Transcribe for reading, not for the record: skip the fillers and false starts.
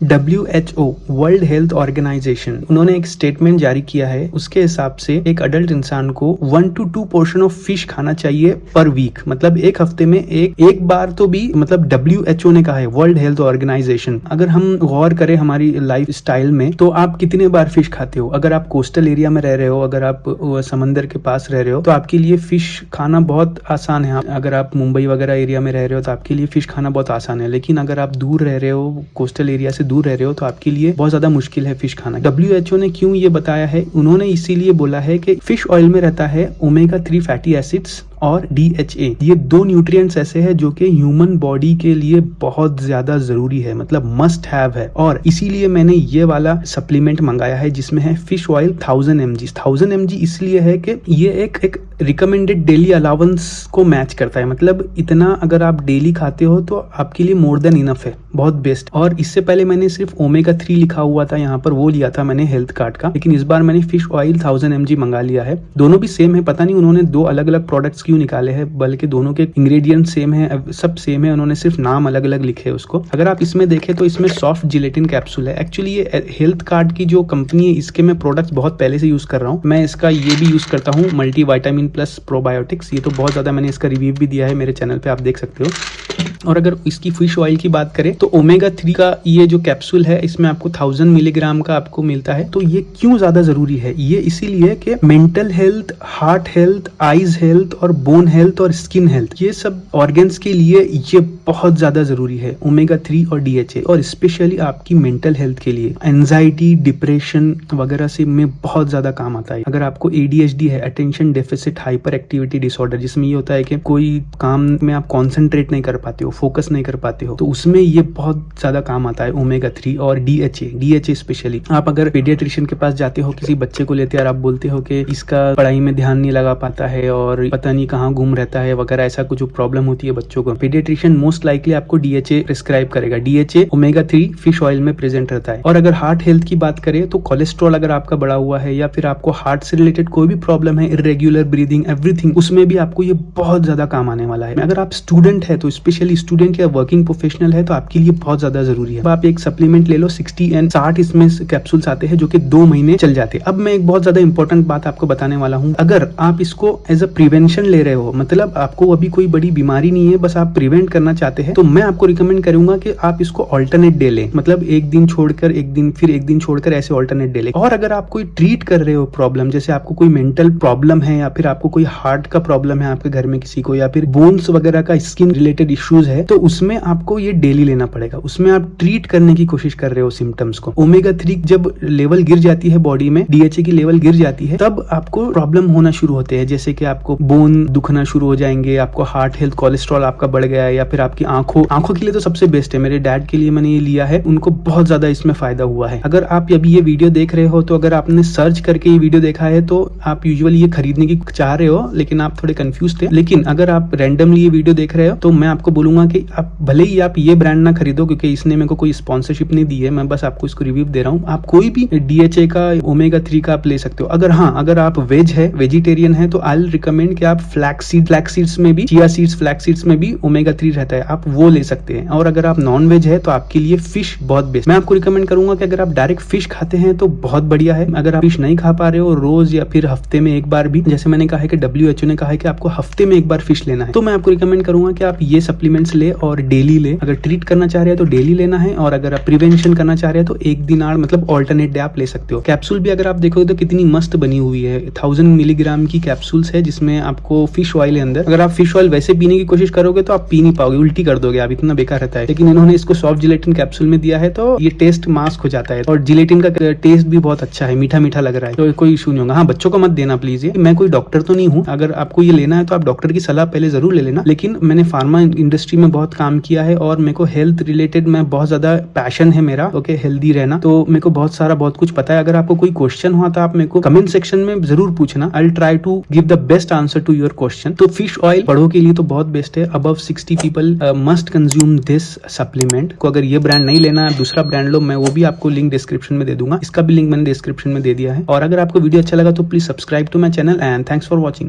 WHO world health organisation उन्होंने एक statement जारी किया है। उसके हिसाब से एक अडल्ट इंसान को 1 to 2 पोर्शन ऑफ फिश खाना चाहिए पर वीक, मतलब एक हफ्ते में एक बार तो भी, मतलब WHO ने कहा है, वर्ल्ड हेल्थ ऑर्गेनाइजेशन। अगर हम गौर करें हमारी लाइफ स्टाइल में, तो आप कितने बार फिश खाते हो? अगर आप कोस्टल एरिया में रह रहे हो, अगर आप समंदर के पास रह रहे हो, तो आपके लिए फिश खाना बहुत आसान है। अगर आप मुंबई वगैरह एरिया में रह रहे हो तो आपके लिए फिश खाना बहुत आसान है। लेकिन अगर आप दूर रह रहे हो, कोस्टल एरिया से दूर रह रहे हो, तो आपके लिए बहुत ज्यादा मुश्किल है फिश खाना। WHO ने क्यों ये बताया है? उन्होंने इसीलिए बोला है कि फिश ऑयल में रहता है ओमेगा 3 फैटी एसिड्स और DHA। ये दो न्यूट्रिएंट्स ऐसे हैं जो कि ह्यूमन बॉडी के लिए बहुत ज्यादा जरूरी है, मतलब मस्ट हैव है। और इसीलिए मैंने ये वाला सप्लीमेंट मंगाया है जिसमें है फिश ऑयल 1000 mg। 1000 mg इसलिए है कि ये एक रिकमेंडेड डेली अलाउंस को मैच करता है। मतलब इतना अगर आप डेली खाते हो तो आपके लिए मोर देन इनफ है, बहुत बेस्ट। और इससे पहले मैंने सिर्फ ओमेगा 3 लिखा हुआ था यहाँ पर, वो लिया था मैंने हेल्थ कार्ड का। लेकिन इस बार मैंने फिश ऑयल 1000 mg मंगा लिया है। दोनों भी सेम है, पता नहीं उन्होंने दो अलग अलग प्रोडक्ट्स क्यों निकाले हैं, बल्कि दोनों के इंग्रेडिएंट सेम है, सब सेम है, उन्होंने सिर्फ नाम अलग अलग लिखे हैं उसको। अगर आप इसमें देखें तो इसमें सॉफ्ट जिलेटिन कैप्सूल है। एक्चुअली ये हेल्थ कार्ड की जो कंपनी है, इसके मैं प्रोडक्ट्स बहुत पहले से यूज कर रहा हूँ। मैं इसका ये भी यूज करता हूँ, मल्टी विटामिन प्लस प्रोबायोटिक्स। ये तो बहुत ज्यादा, मैंने इसका रिव्यू भी दिया है मेरे चैनल पे, आप देख सकते हो। और अगर इसकी फिश ऑयल की बात करें तो ओमेगा 3 का ये जो कैप्सूल है, इसमें आपको 1000 मिलीग्राम का आपको मिलता है। तो ये क्यों ज्यादा जरूरी है? ये इसीलिए कि mental health, heart health, eyes health और बोन हेल्थ और स्किन हेल्थ, ये सब ऑर्गन्स के लिए ये बहुत ज्यादा जरूरी है, ओमेगा 3 और DHA। और स्पेशली आपकी मेंटल हेल्थ के लिए, एंजाइटी, डिप्रेशन वगैरह से में बहुत ज्यादा काम आता है। अगर आपको ADHD है, attention deficit hyper activity disorder, जिसमें ये होता है कि कोई काम में आप कॉन्सेंट्रेट नहीं कर पाते हो, फोकस नहीं कर पाते हो, तो उसमें ये बहुत ज्यादा काम आता है ओमेगा 3 और DHA स्पेशली। आप अगर पीडियाट्रिशियन के पास जाते हो, किसी बच्चे को लेते हैं और आप बोलते हो कि इसका पढ़ाई में ध्यान नहीं लगा पाता है और पता नहीं कहाँ घूम रहता है वगैरह, ऐसा कुछ प्रॉब्लम होती है बच्चों को, पीडियाट्रिशियन मोस्ट लाइकली आपको DHA प्रिस्क्राइब करेगा। DHA ओमेगा 3 फिश ऑयल में प्रेजेंट रहता है। और अगर हार्ट हेल्थ की बात करें तो कोलेस्ट्रॉल अगर आपका बढ़ा हुआ है, या फिर आपको हार्ट से रिलेटेड कोई भी प्रॉब्लम है, इरेगुलर ब्रीदिंग, एवरीथिंग, उसमें भी आपको ये बहुत ज्यादा काम आने वाला है। अगर आप स्टूडेंट है तो स्पेशली स्टूडेंट या वर्किंग प्रोफेशनल है तो आपके लिए बहुत ज्यादा जरूरी है। आप एक सप्लीमेंट ले लो, 60 इसमें कैप्सूल्स आते हैं जो कि 2 महीने चल जाते हैं। अब मैं एक बहुत ज्यादा इंपॉर्टेंट बात आपको बताने वाला हूँ। अगर आप इसको एज अ प्रिवेंशन ले रहे हो, मतलब आपको अभी कोई बड़ी बीमारी नहीं है, बस आप प्रिवेंट करना चाहते हैं, तो मैं आपको रिकमेंड करूंगा कि आप इसको ऑल्टरनेट डे लें। मतलब एक दिन छोड़कर एक दिन, फिर एक दिन छोड़कर, ऐसे ऑल्टरनेट डे लें। और अगर आप कोई ट्रीट कर रहे हो प्रॉब्लम, जैसे आपको कोई मेंटल प्रॉब्लम है, या फिर आपको कोई हार्ट का प्रॉब्लम है आपके घर में किसी को, या फिर बोन्स वगैरह का, स्किन रिलेटेड इश्यूज है, तो उसमें आपको ये डेली लेना पड़ेगा। उसमें आप ट्रीट करने की कोशिश कर रहे हो सिम्टम्स को। ओमेगा 3 जब लेवल गिर जाती है बॉडी में, DHA की लेवल गिर जाती है, तब आपको प्रॉब्लम होना शुरू होते हैं, जैसे कि आपको बोन दुखना शुरू हो जाएंगे, आपको हार्ट हेल्थ, कोलेस्ट्रॉल आपका बढ़ गया है, या फिर आपकी आंखों के लिए तो सबसे बेस्ट है। मेरे डैड के लिए मैंने ये लिया है, उनको बहुत ज्यादा इसमें फायदा हुआ है। अगर आप अभी ये वीडियो देख रहे हो, तो अगर आपने सर्च करके ये वीडियो देखा है तो आप यूजुअली ये खरीदने की चाह रहे हो, लेकिन आप थोड़े कंफ्यूज थे। लेकिन अगर आप रैंडमली ये वीडियो देख रहे हो तो मैं आपको बोलूंगा कि आप भले ही आप ये ब्रांड ना खरीदो, क्योंकि इसने मेरे को कोई स्पॉन्सरशिप नहीं दी है, मैं बस आपको इसको रिव्यू दे रहा हूँ। आप कोई भी DHA का, ओमेगा 3 का आप ले सकते हो। अगर आप वेज है, वेजिटेरियन है, तो आई रिकमेंड कि आप फ्लैक्स सीड्स में भी, चिया सीड्स, फ्लैक्स सीड्स में भी ओमेगा 3 रहता है, आप वो ले सकते हैं। और अगर आप नॉन वेज है तो आपके लिए फिश बहुत बेस्ट। मैं आपको रिकमेंड करूंगा कि अगर आप डायरेक्ट फिश खाते हैं तो बहुत बढ़िया है। अगर आप फिश नहीं खा पा रहे हो रोज, या फिर हफ्ते में एक बार भी, जैसे मैंने कहा है कि WHO ने कहा है कि आपको हफ्ते में एक बार फिश लेना है, तो मैं आपको रिकमेंड करूंगा कि आप ये सप्लीमेंट्स ले और डेली ले। अगर ट्रीट करना चाह रहे हैं तो डेली लेना है, और अगर आप प्रिवेंशन करना चाह रहे हैं तो एक दिन आड़, मतलब ऑल्टरनेट डे आप ले सकते हो। कैप्सूल भी अगर आप देखोगे तो कितनी मस्त बनी हुई है, 1000 मिलीग्राम की कैप्सूल्स है, जिसमें आपको फिश ऑयल है अंदर। अगर आप फिश ऑयल वैसे पीने की कोशिश करोगे तो आप पी नहीं पाओगे, उल्टी कर दोगे आप, इतना बेकार रहता है। लेकिन इन्होंने इसको सॉफ्ट जिलेटिन कैप्सूल में दिया है तो ये टेस्ट मास्क हो जाता है, और जिलेटिन का टेस्ट भी बहुत अच्छा है, मीठा मीठा लग रहा है, तो कोई इशू नहीं होगा। हाँ, बच्चों को मत देना प्लीज। मैं कोई डॉक्टर तो नहीं हूँ, अगर आपको ये लेना है तो आप डॉक्टर की सलाह पहले जरूर ले लेना। लेकिन मैंने फार्मा इंडस्ट्री में बहुत काम किया है और मेरे को हेल्थ रिलेटेड में बहुत ज्यादा पैशन है मेरा, ओके, हेल्दी रहना, तो मेरे को बहुत कुछ पता है। अगर आपको कोई क्वेश्चन हुआ तो आप मेरे को कमेंट सेक्शन में जरूर पूछना, I will try to give the best answer to your question. तो फिश ऑयल बड़ों के लिए तो बहुत बेस्ट है। Above 60 people must consume this supplement को। अगर ये ब्रांड नहीं लेना है, दूसरा ब्रांड लो, मैं वो भी आपको लिंक डिस्क्रिप्शन में दे दूंगा। इसका भी लिंक मैंने डिस्क्रिप्शन में दे दिया है। और अगर आपको वीडियो अच्छा लगा तो please subscribe to my channel and thanks for watching.